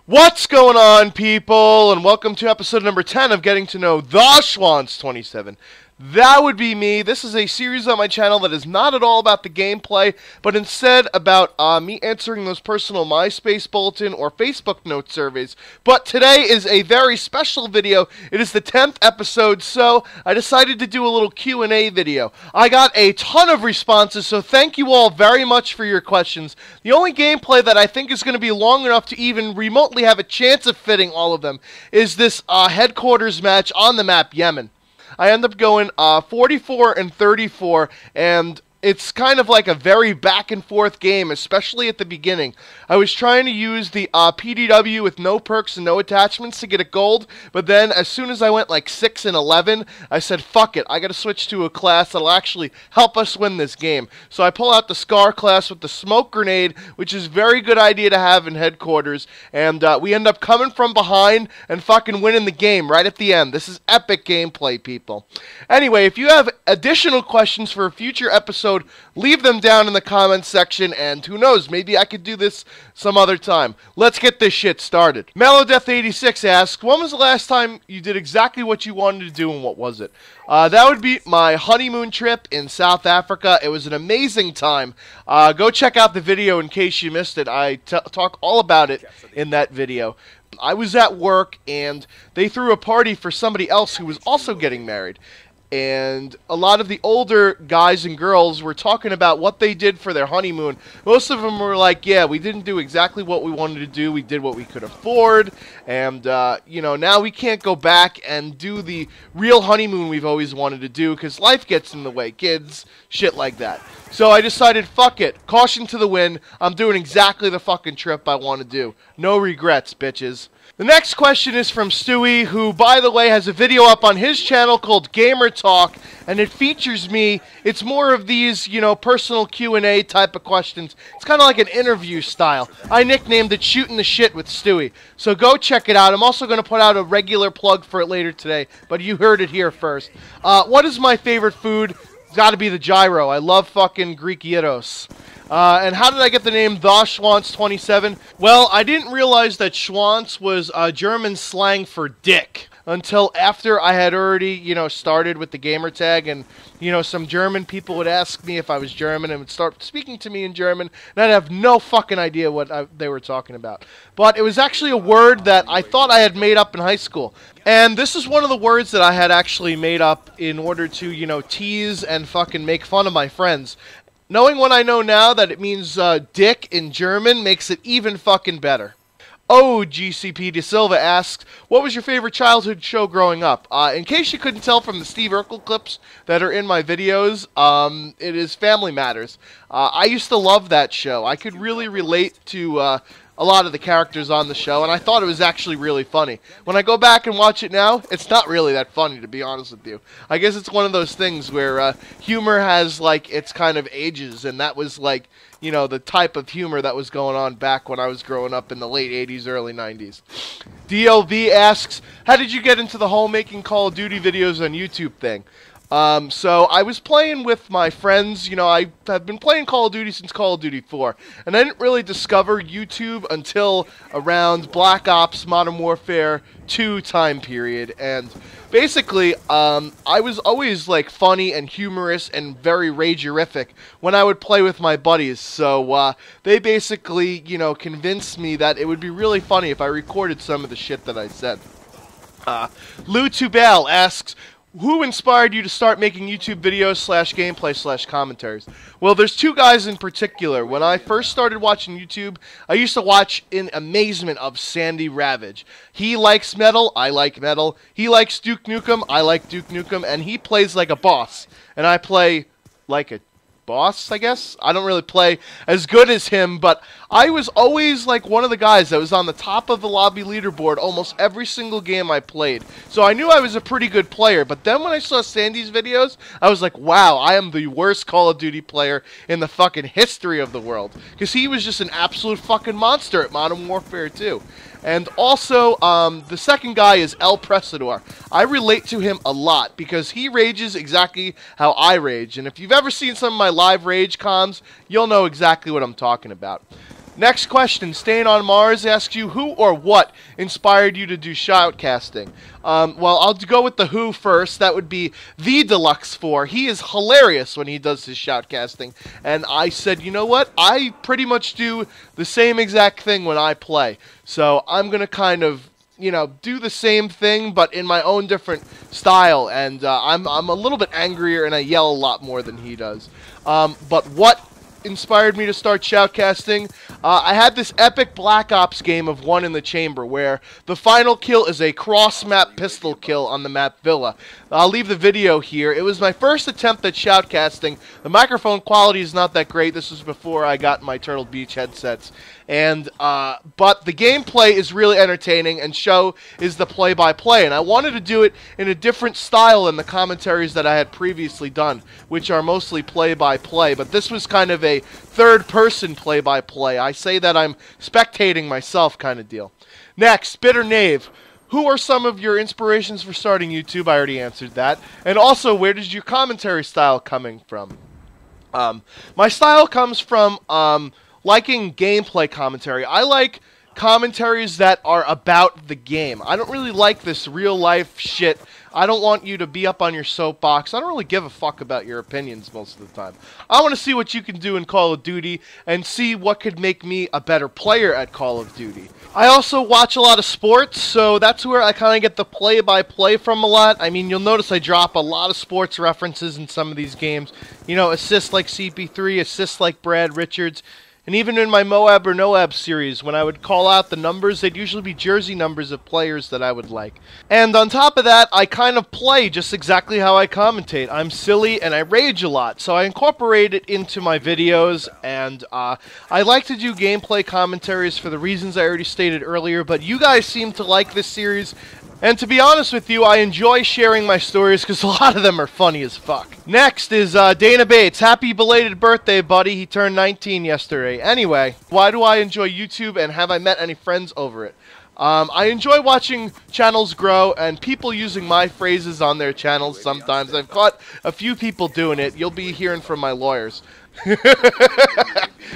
What's going on, people, and welcome to episode number 10 of Getting to Know the TS27. That would be me. This is a series on my channel that is not at all about the gameplay, but instead about me answering those personal MySpace bulletin or Facebook note surveys. But today is a very special video. It is the 10th episode, so I decided to do a little Q&A video. I got a ton of responses, so thank you all very much for your questions. The only gameplay that I think is going to be long enough to even remotely have a chance of fitting all of them is this headquarters match on the map Yemen. I end up going 44 and 34, and it's kind of like a very back-and-forth game, especially at the beginning. I was trying to use the PDW with no perks and no attachments to get a gold, but then as soon as I went like 6 and 11, I said, fuck it, I gotta switch to a class that'll actually help us win this game. So I pull out the Scar class with the smoke grenade, which is a very good idea to have in headquarters, and we end up coming from behind and fucking winning the game right at the end. This is epic gameplay, people. Anyway, if you have additional questions for a future episode, leave them down in the comments section, and who knows, maybe I could do this some other time. Let's get this shit started. MeloDeath86 asks, when was the last time you did exactly what you wanted to do, and what was it? That would be my honeymoon trip in South Africa. It was an amazing time. Go check out the video in case you missed it. I talk all about it in that video. I was at work, and they threw a party for somebody else who was also getting married. And a lot of the older guys and girls were talking about what they did for their honeymoon. Most of them were like, yeah, we didn't do exactly what we wanted to do. We did what we could afford. And, you know, now we can't go back and do the real honeymoon we've always wanted to do because life gets in the way, kids, shit like that. So I decided, fuck it, caution to the wind. I'm doing exactly the fucking trip I want to do. No regrets, bitches. The next question is from Stewie, who, by the way, has a video up on his channel called Gamer Talk, and it features me. It's more of these, you know, personal Q&A type of questions. It's kind of like an interview style. I nicknamed it Shooting the Shit with Stewie. So go check it out. I'm also going to put out a regular plug for it later today, but you heard it here first. What is my favorite food? It's got to be the gyro. I love fucking Greek gyros. And how did I get the name the TS27? Well, I didn't realize that Schwanz was German slang for dick until after I had already, you know, started with the gamer tag, and, you know, some German people would ask me if I was German and would start speaking to me in German, and I'd have no fucking idea what they were talking about. But it was actually a word that I thought I had made up in high school. And this is one of the words that I had actually made up in order to, you know, tease and fucking make fun of my friends. Knowing what I know now, that it means dick in German, makes it even fucking better. Oh, GCP De Silva asks, what was your favorite childhood show growing up? In case you couldn't tell from the Steve Urkel clips that are in my videos, it is Family Matters. I used to love that show. I could really relate to a lot of the characters on the show, and I thought it was actually really funny. When I go back and watch it now, it's not really that funny, to be honest with you. I guess it's one of those things where humor has, like, its kind of ages, and that was, like, you know, the type of humor that was going on back when I was growing up in the late 80s, early 90s. DLV asks, how did you get into the whole making Call of Duty videos on YouTube thing? So I was playing with my friends. You know, I have been playing Call of Duty since Call of Duty 4, and I didn't really discover YouTube until around Black Ops Modern Warfare 2 time period, and basically, I was always, like, funny and humorous and very rage-erific when I would play with my buddies, so they basically, you know, convinced me that it would be really funny if I recorded some of the shit that I said. Lou Tubal asks, who inspired you to start making YouTube videos / gameplay / commentaries? Well, there's two guys in particular. When I first started watching YouTube, I used to watch in amazement of Sandy Ravage. He likes metal, I like metal. He likes Duke Nukem, I like Duke Nukem, and he plays like a boss. And I play like a boss, I guess. I don't really play as good as him, but I was always like one of the guys that was on the top of the lobby leaderboard almost every single game I played. So I knew I was a pretty good player, but then when I saw Sandy's videos, I was like, wow, I am the worst Call of Duty player in the fucking history of the world. Because he was just an absolute fucking monster at Modern Warfare 2. And also, the second guy is El Presador. I relate to him a lot because he rages exactly how I rage. And if you've ever seen some of my live rage comms, you'll know exactly what I'm talking about. Next question, Staying on Mars asks you, who or what inspired you to do shoutcasting? Well, I'll go with the who first. That would be the Deluxe 4. He is hilarious when he does his shoutcasting. And I said, you know what? I pretty much do the same exact thing when I play. So I'm going to kind of, you know, do the same thing, but in my own different style. And I'm a little bit angrier, and I yell a lot more than he does. But what inspired me to start shoutcasting? I had this epic Black Ops game of One in the Chamber where the final kill is a cross-map pistol kill on the map Villa. I'll leave the video here. It was my first attempt at shoutcasting. The microphone quality is not that great. This was before I got my Turtle Beach headsets. And but the gameplay is really entertaining, and show is the play-by-play. And I wanted to do it in a different style than the commentaries that I had previously done, which are mostly play-by-play. But this was kind of a third-person play-by-play. I say that I'm spectating myself kind of deal. Next, Bitter Knave. Who are some of your inspirations for starting YouTube? I already answered that. And also, where does your commentary style coming from? My style comes from liking gameplay commentary. I like commentaries that are about the game. I don't really like this real-life shit. I don't want you to be up on your soapbox. I don't really give a fuck about your opinions most of the time. I want to see what you can do in Call of Duty and see what could make me a better player at Call of Duty. I also watch a lot of sports, so that's where I kind of get the play-by-play from a lot. I mean, you'll notice I drop a lot of sports references in some of these games. You know, assists like CP3, assists like Brad Richards. And even in my Moab or Noab series, when I would call out the numbers, they'd usually be jersey numbers of players that I would like. And on top of that, I kind of play just exactly how I commentate. I'm silly and I rage a lot, so I incorporate it into my videos, and I like to do gameplay commentaries for the reasons I already stated earlier, but you guys seem to like this series. And to be honest with you, I enjoy sharing my stories because a lot of them are funny as fuck. Next is Dana Bates. Happy belated birthday, buddy. He turned 19 yesterday. Anyway, why do I enjoy YouTube, and have I met any friends over it? I enjoy watching channels grow and people using my phrases on their channels sometimes. I've caught a few people doing it. You'll be hearing from my lawyers.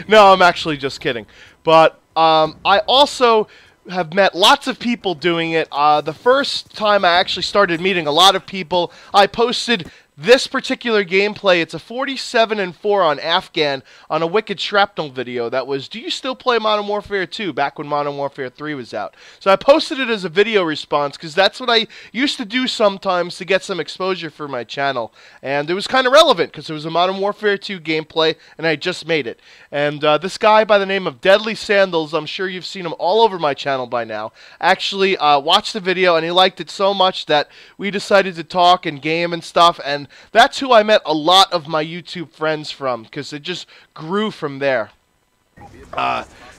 No, I'm actually just kidding. But I also have met lots of people doing it. The first time I actually started meeting a lot of people, I posted this particular gameplay. It's a 47-4 on Afghan on a Wicked Shrapnel video that was, do you still play Modern Warfare 2, back when Modern Warfare 3 was out? So I posted it as a video response because that's what I used to do sometimes to get some exposure for my channel. And it was kind of relevant because it was a Modern Warfare 2 gameplay and I just made it. And this guy by the name of Deadly Sandals, I'm sure you've seen him all over my channel by now, actually watched the video and he liked it so much that we decided to talk and game and stuff, and that's who I met a lot of my YouTube friends from, because it just grew from there.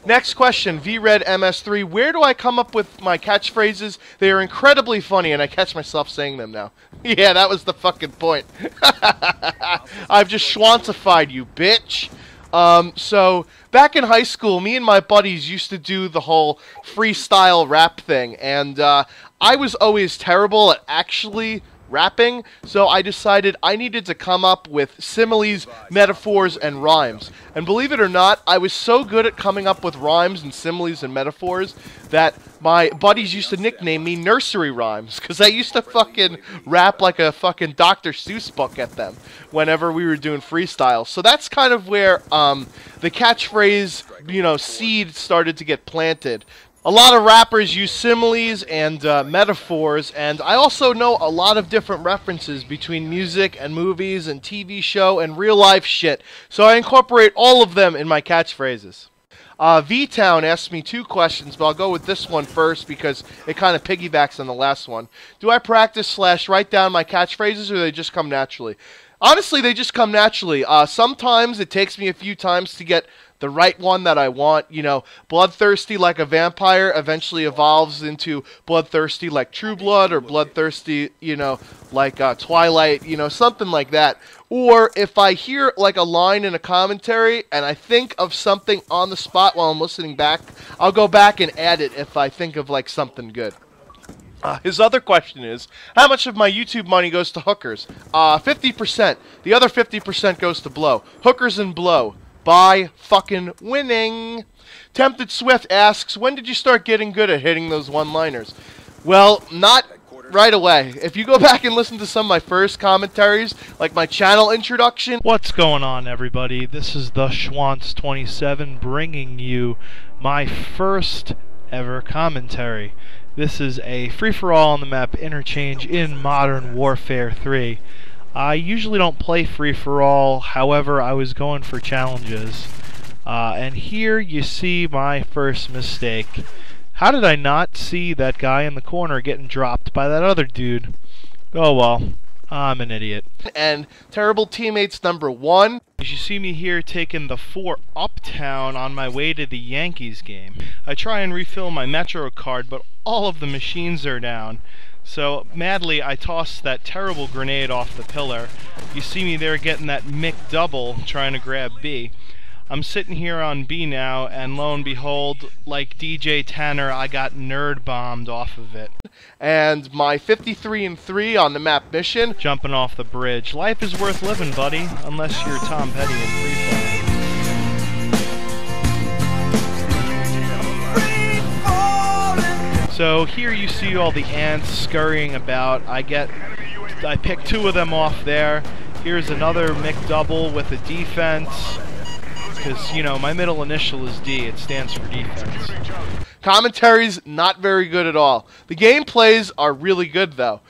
Next question, VRed MS3. Where do I come up with my catchphrases? They are incredibly funny, and I catch myself saying them now. Yeah, that was the fucking point. I've just schwantified you, bitch. So, back in high school, me and my buddies used to do the whole freestyle rap thing, and I was always terrible at actually rapping, so I decided I needed to come up with similes, metaphors, and rhymes. And believe it or not, I was so good at coming up with rhymes and similes and metaphors that my buddies used to nickname me Nursery Rhymes, because I used to fucking rap like a fucking Dr. Seuss book at them whenever we were doing freestyle. So that's kind of where the catchphrase, you know, seed started to get planted. A lot of rappers use similes and metaphors, and I also know a lot of different references between music and movies and TV show and real-life shit, so I incorporate all of them in my catchphrases. V-Town asked me 2 questions, but I'll go with this one first because it kind of piggybacks on the last one. Do I practice / write down my catchphrases, or do they just come naturally? Honestly, they just come naturally. Sometimes it takes me a few times to get the right one that I want. You know, bloodthirsty like a vampire eventually evolves into bloodthirsty like True Blood, or bloodthirsty, you know, like Twilight, you know, something like that. Or if I hear like a line in a commentary and I think of something on the spot while I'm listening back, I'll go back and add it if I think of like something good. His other question is, how much of my YouTube money goes to hookers? 50%. The other 50% goes to blow. Hookers and blow. by fucking winning. Tempted Swift asks, when did you start getting good at hitting those one-liners? Well, not right away. If you go back and listen to some of my first commentaries, like my channel introduction. What's going on, everybody? This is the TS27 bringing you my first ever commentary. This is a free-for-all on the map Interchange in Modern Warfare 3. I usually don't play free-for-all, however, I was going for challenges. And here you see my first mistake. How did I not see that guy in the corner getting dropped by that other dude? Oh well, I'm an idiot. And terrible teammates number 1. As you see me here taking the 4 uptown on my way to the Yankees game. I try and refill my Metro card, but all of the machines are down. So madly I toss that terrible grenade off the pillar. You see me there getting that McDouble trying to grab B. I'm sitting here on B now, and lo and behold, like DJ Tanner, I got nerd bombed off of it. And my 53-3 on the map mission. Jumping off the bridge. Life is worth living, buddy, unless you're Tom Petty in free fall. So here you see all the ants scurrying about. I pick 2 of them off there. Here's another McDouble with a defense. Because, you know, my middle initial is D. It stands for defense. Commentary's not very good at all. The gameplays are really good, though.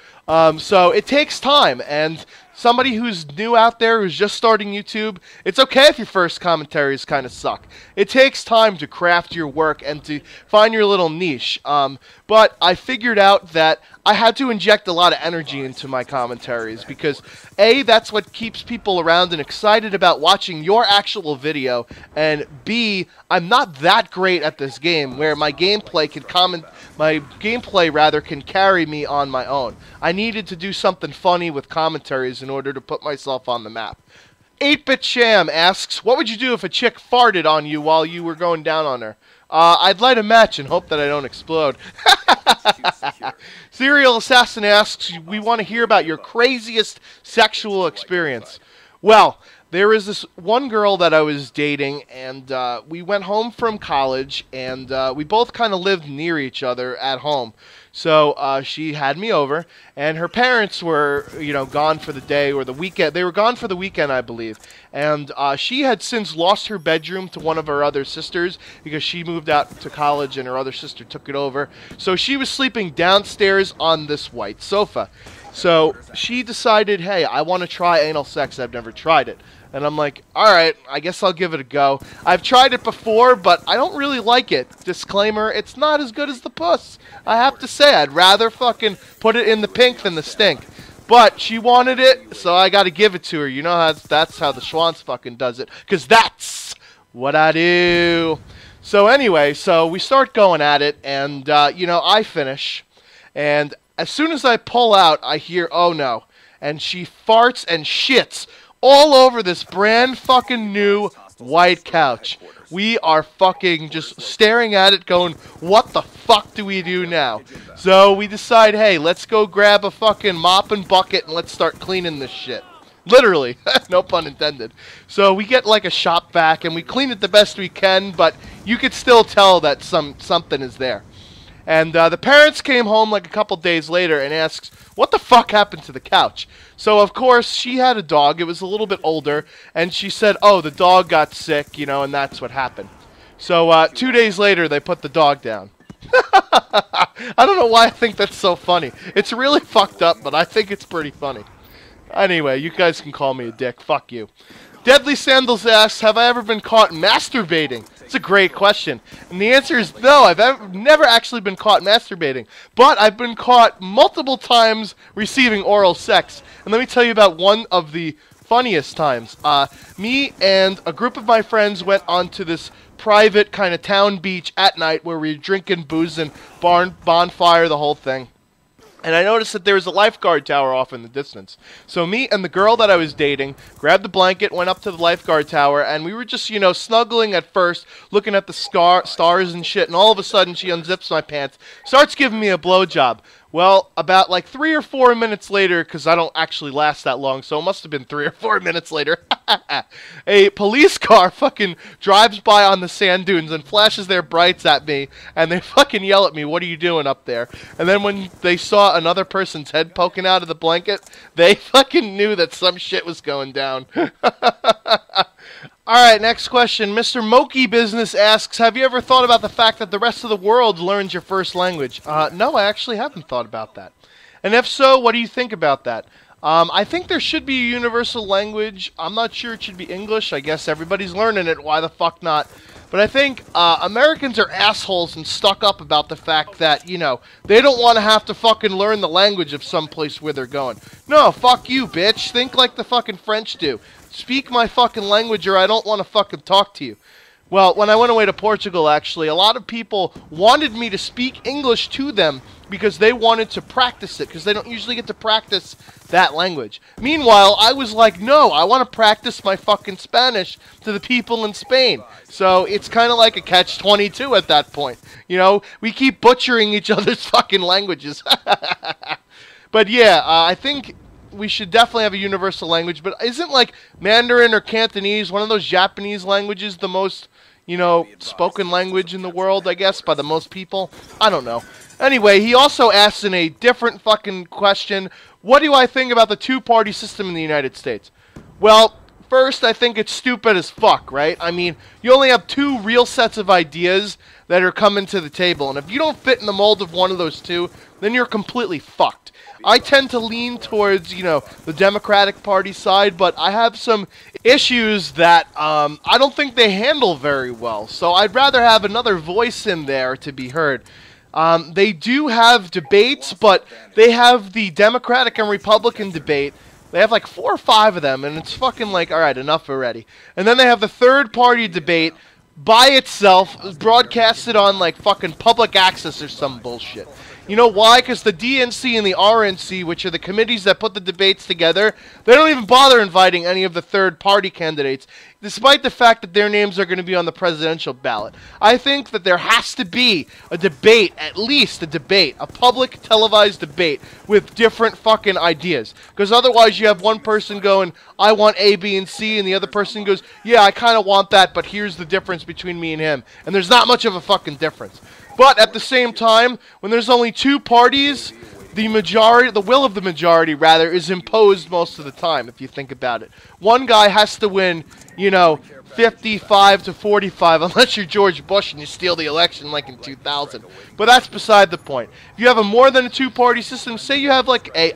So it takes time, and somebody who's new out there, who's just starting YouTube, it's okay if your first commentaries kind of suck. It takes time to craft your work and to find your little niche. But I figured out that I had to inject a lot of energy into my commentaries because, A, that's what keeps people around and excited about watching your actual video, and B, I'm not that great at this game where my gameplay can carry me on my own. I needed to do something funny with commentaries in order to put myself on the map. 8-Bit Sham asks, what would you do if a chick farted on you while you were going down on her? I'd light a match and hope that I don't explode. Serial Assassin asks, we want to hear about your craziest sexual experience. Well, there is this one girl that I was dating, and we went home from college, and we both kind of lived near each other at home. So she had me over, and her parents were, you know, gone for the day or the weekend. They were gone for the weekend, I believe. And she had since lost her bedroom to one of her other sisters because she moved out to college and her other sister took it over. So she was sleeping downstairs on this white sofa. So she decided, hey, I want to try anal sex. I've never tried it. And I'm like, alright, I guess I'll give it a go. I've tried it before, but I don't really like it. Disclaimer, it's not as good as the puss. I have to say, I'd rather fucking put it in the pink than the stink. But she wanted it, so I gotta give it to her. You know, that's how the Schwanz fucking does it. Because that's what I do. So anyway, so we start going at it, and, you know, I finish. And as soon as I pull out, I hear, oh no. And she farts and shits all over this brand fucking new white couch. We are fucking just staring at it going, what the fuck do we do now? So we decide, hey, let's go grab a fucking mop and bucket and let's start cleaning this shit. Literally. No pun intended. So we get like a shop vac and we clean it the best we can, but you could still tell that something is there. And the parents came home like a couple days later and asked, what the fuck happened to the couch? So, of course, she had a dog. It was a little bit older. And she said, oh, the dog got sick, you know, and that's what happened. So, 2 days later, they put the dog down. I don't know why I think that's so funny. It's really fucked up, but I think it's pretty funny. Anyway, you guys can call me a dick. Fuck you. Deadly Sandals asks, have I ever been caught masturbating? It's a great question. And the answer is no, I've never actually been caught masturbating. But I've been caught multiple times receiving oral sex. And let me tell you about one of the funniest times. Me and a group of my friends went onto this private kind of town beach at night where we were drinking booze and bonfire, the whole thing. And I noticed that there was a lifeguard tower off in the distance. So me and the girl that I was dating grabbed the blanket, went up to the lifeguard tower, and we were just, you know, snuggling at first, looking at the stars and shit, and all of a sudden she unzips my pants, starts giving me a blowjob. Well, about like 3 or 4 minutes later, because I don't actually last that long, so it must have been 3 or 4 minutes later, a police car fucking drives by on the sand dunes and flashes their brights at me, and they fucking yell at me, "What are you doing up there?" And then when they saw another person's head poking out of the blanket, they fucking knew that some shit was going down. Alright, next question. Mr. Moki Business asks, have you ever thought about the fact that the rest of the world learns your first language? No, I actually haven't thought about that. And if so, what do you think about that? I think there should be a universal language. I'm not sure it should be English. I guess everybody's learning it. Why the fuck not? But I think Americans are assholes and stuck up about the fact that, you know, they don't want to have to fucking learn the language of some place where they're going. No, fuck you, bitch. Think like the fucking French do. Speak my fucking language or I don't want to fucking talk to you. Well, when I went away to Portugal, actually, a lot of people wanted me to speak English to them because they wanted to practice it, because they don't usually get to practice that language. Meanwhile, I was like, no, I want to practice my fucking Spanish to the people in Spain. So it's kind of like a catch-22 at that point. You know, we keep butchering each other's fucking languages. But yeah, I think we should definitely have a universal language, but isn't like Mandarin or Cantonese, one of those Japanese languages, the most, you know, spoken language in the world, I guess, by the most people? I don't know. Anyway, he also asks in a different fucking question, what do I think about the two-party system in the United States? Well, first, I think it's stupid as fuck, right? I mean, you only have two real sets of ideas that are coming to the table, and if you don't fit in the mold of one of those two, then you're completely fucked. I tend to lean towards, you know, the Democratic Party side, but I have some issues that I don't think they handle very well. So I'd rather have another voice in there to be heard. They do have debates, but they have the Democratic and Republican debate. They have like 4 or 5 of them, and it's fucking like, alright, enough already. And then they have the third party debate by itself, broadcasted on like fucking public access or some bullshit. You know why? Because the DNC and the RNC, which are the committees that put the debates together, they don't even bother inviting any of the third-party candidates, despite the fact that their names are going to be on the presidential ballot. I think that there has to be a debate, at least a debate, a public televised debate with different fucking ideas. Because otherwise you have one person going, I want A, B, and C, and the other person goes, yeah, I kind of want that, but here's the difference between me and him. And there's not much of a fucking difference. But at the same time, when there's only 2 parties, the will of the majority, rather, is imposed most of the time, if you think about it. One guy has to win, you know, 55 to 45, unless you're George Bush and you steal the election like in 2000. But that's beside the point. If you have a more than a 2-party system, say you have like a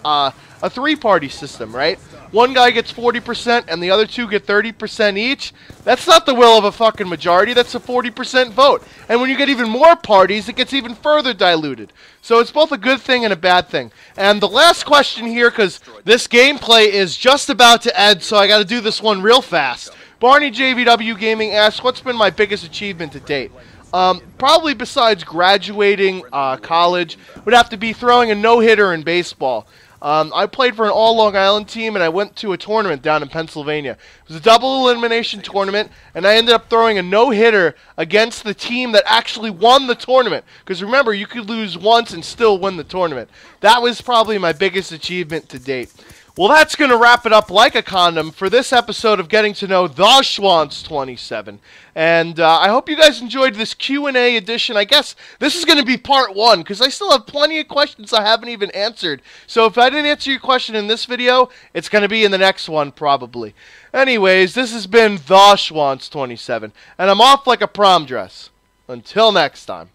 3-party system, right? One guy gets 40% and the other 2 get 30% each. That's not the will of a fucking majority. That's a 40% vote. And when you get even more parties, it gets even further diluted. So it's both a good thing and a bad thing. And the last question here, because this gameplay is just about to end, so I got to do this one real fast. Barney JVW Gaming asks, what's been my biggest achievement to date? Probably besides graduating college, would have to be throwing a no-hitter in baseball. I played for an all-Long Island team, and I went to a tournament down in Pennsylvania. It was a double elimination tournament, and I ended up throwing a no-hitter against the team that actually won the tournament. Because remember, you could lose once and still win the tournament. That was probably my biggest achievement to date. Well, that's going to wrap it up like a condom for this episode of Getting to Know the Schwantz27. And I hope you guys enjoyed this Q&A edition. I guess this is going to be part 1, because I still have plenty of questions I haven't even answered. So if I didn't answer your question in this video, it's going to be in the next one, probably. Anyways, this has been the Schwantz27, and I'm off like a prom dress. Until next time.